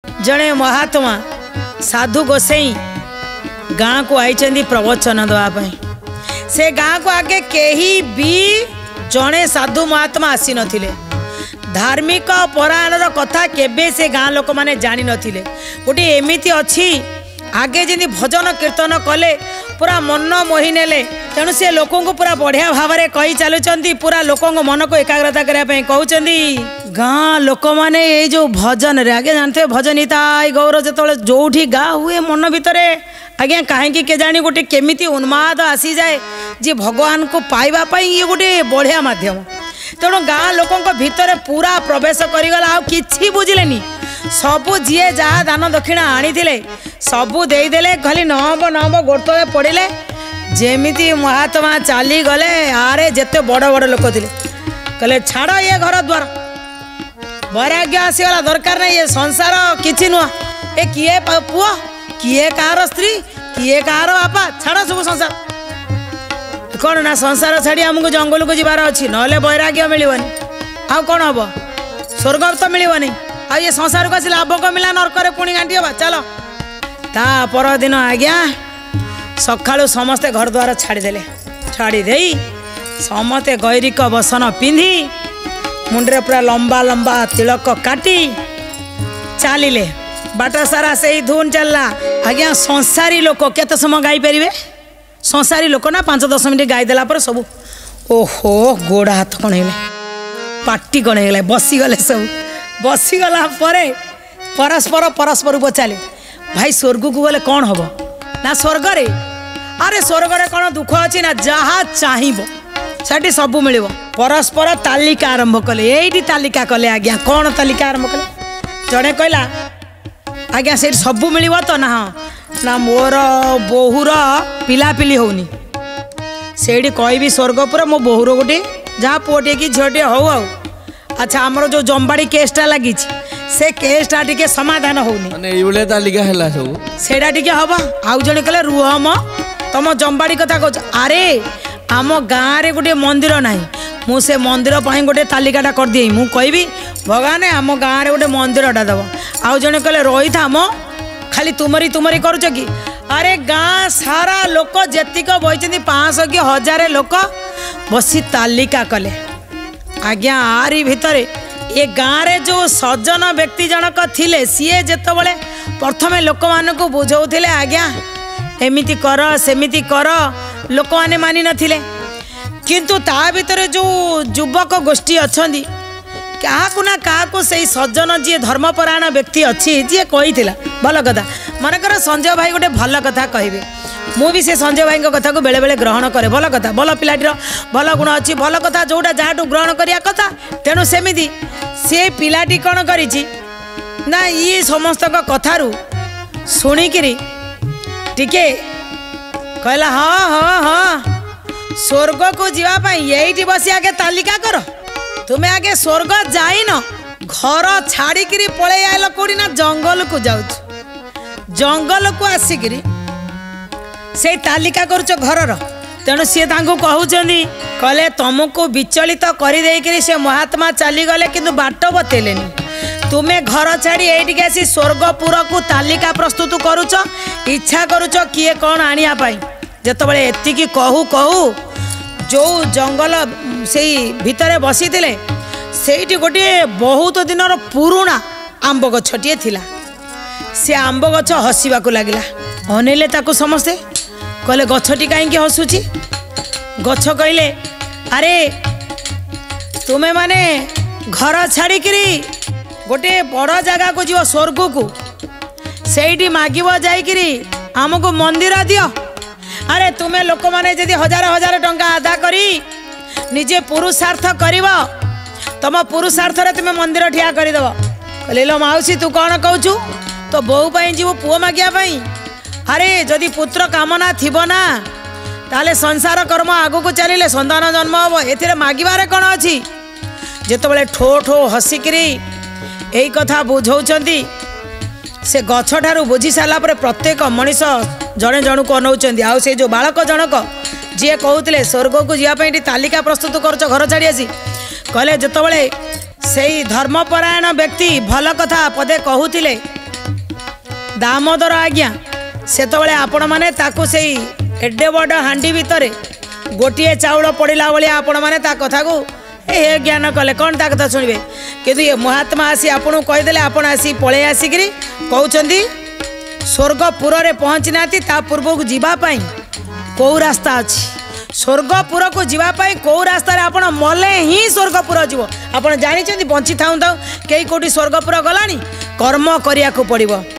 जड़े महात्मा साधु गोसाई गाँ को आई प्रवचन देवाई से गाँ को आगे कहीं भी जड़े साधु महात्मा आसी नथिले। धार्मिक परायणर कथा केबे से गाँ लोक मैंने जानी नथिले। गोटे एमिति अच्छी आगे जमी भजन कीर्तन कले पूरा मन मोहि नेले तेणु से लोक को पूरा बढ़िया भाव में कही चलुंट पूरा लोक मन को एकाग्रता करने कहते गाँ लोक मैंने ये जो भजन रे आगे जानते भजन हिताय गौर जो जोठी गा हुए मन भितर आज्ञा कहीं के जानी गोटे केमिति उन्माद आसी जाए जी भगवान को पाइबा ये गोटे बढ़िया माध्यम तेणु गाँ लोकों भितर पूरा प्रवेश करीगला आ किछि बुझिलेनी सबू जीए जहाँ दान दक्षिणा आनी सबू देदेले खाली नहब नहब गोड़ तले पड़े जेमिति महात्मा चली गले आरे जेते बड़ बड़ लोक थे कहले छाड़ ये घर द्वार वैराग्य आसीगला दरकार नहीं ये संसार किछि नुआ ए किए पुआ किए कार स्त्री किए कार बापा छाड़ सब संसार कौन ना संसार छाड़ी आमको जंगल को जबार अच्छी ना वैराग्य मिलवानी आउ कौन हम स्वर्ग तो मिलवानी आ ये संसार को आस लाभ को मिला नरक पुणी घाटी हवा चलो ता परदिन आज्ञा सकाळु समस्ते घर द्वार छाड़ीदे छाड़ीदे समस्ते गैरिक बसन पिंधि मुंडे पूरा लंबा लंबा तिलक काटी चलिले बाट सारा से ही धुन चलला। आज्ञा संसारी लोक केते समय गाई पारे संसारी लोक ना 5-10 मिनट गाईदेला पर सब ओहो गोड़ हाथ कण हो पाटी कण हो बसीगले सब बसीगला परस्पर परस्पर पचारे भाई स्वर्ग को गले कौन हम ना स्वर्ग रे अरे स्वर्ग रे कौन दुख अच्छी ना जहाँ चाहब से सबू मिल परस्पर तालिका आरंभ कले ये तालिका कले आज्ञा कौन तालिका आरंभ कले जड़े कहला आज्ञा से सबू मिल तो ना ना मोर बोहूर पिलापिली होनी से कहि स्वर्गपुर मो बोहूर गोटे जहाँ पुटे कि झीटे हो अच्छा आमर जो जम्बाड़ी केसटा लगी से केसटा टिके समाधान होनी तालिका है सेटा टिके हम आउ जड़े कहले रुह म तुम जम्बाड़ी कथा कह अरे आम गाँव में गोटे मंदिर ना मुझे मंदिर पर गोटे तालिकाटा कर दिए मु कहि भगवान आम गाँव में गोटे मंदिरटा दब आउ जड़े कहले रही था मो खाली तुमरी तुमरी करुच कि अरे गाँ सारा लोक जेतिक बही 500 कि 1000 लोक बसी तालिका कले आज्ञा आरी भितरे ये गाँव रे जो सज्जन व्यक्ति जनक थिले सीए जेतबले प्रथमे लोक मानकु बुझाउथिले आज्ञा एमिति कर सेमिति कर लोक माने मानि नथिले किंतु ता भितरे जो युवक गोष्ठी अछंदी क्या ना क्या से सज्जन जी धर्मपरायण व्यक्ति अच्छी जी कही भल कथा मनकर संजय भाई गोटे भल कथा कहे मु भी से संजय भाई कथा को बेले बेले ग्रहण करे भल कथा भल पिलाटीर भल गुण अच्छी भल कथा जोटा जहाँ ग्रहण करिया कथा तेणु सेमिति से पिलाटी कौन करिछि ना ये समस्त कथारू शुणिकी टिके कहला हाँ हाँ हाँ स्वर्ग को जीवाई यही बसी आगे तालिका कर तुम्हें आगे स्वर्ग जाइन घर छाड़िकी पलि आल कौड़ी ना जंगल को जाऊ जंगल को आसिकी से तालिका करुच घर तेणु सी कहते कहले तुमको विचलित कर से महात्मा चलीगले किंतु बाट बतेलेनी तुम्हें घर छाड़ी ये आसी स्वर्गपुर को तालिका प्रस्तुत करुच इच्छा करुच किए कौन आने जितेबाला एतिकी कहू कहू जो जंगल से भितर बसी से गोटे बहुत दिन पुराणा आंब गछटे थिला से आंब गछ हसवा लगिला अनेले ताकू समस्ते कहले गछटी कहीं हसुची गछ कहले अरे तुम्हें माने घर छाड़िकी गोटे बड़ जगह को जीव स्वर्ग को से मागिब जाइकिरी आमको मंदिर दियो अरे तुम्हें लोक मैंने जदि 1000 टंका आदा करी निजे पुरुषार्थ कर तुम पुरुषार्थ रे तुम्हें मंदिर ठिया करदेव कहले लो माउसी तू कौन कहचु तो बोऊ पाई जीव पुओ मागिया पाई अरे जदि पुत्र कामना थिबो ना ताले संसार कर्म आगु को चलिले संतान जन्म हम ए मागिबारे कौन अच्छी जितेबाला ठो ठो हसिकी यही कथा बुझाऊँच से गछ ठारू बुझी सारा प्रत्येक मनीष जड़े जन को अनाऊँच आउ से जो बालक जनक जी कहते स्वर्ग को जावाई तालिका प्रस्तुत कर घर छाड़ी आसी कहले जितेबाला से धर्मपरायण व्यक्ति भल कथा पदे कहते दामोदर आज्ञा सेतबले आपण माने ताकू सेई एडे बड़ हांडी भितर गोटे चाउल पड़ला भाया आपण मैंने कथा को हे ज्ञान कले कौन ता कथा शुणे कि ये महात्मा आसी आपन कहीदेले आपण आसी पलि आसिक कहते स्वर्गपुर में पहुँची ना पूर्व को जीवाई कौ रास्ता अच्छी स्वर्गपुर को जीवाई कौ रास्ता आपण मले ही स्वर्गपुर जीव आप जानी बंची था कई कौटी स्वर्गपुर गलानी कर्म करिया को पड़िबो।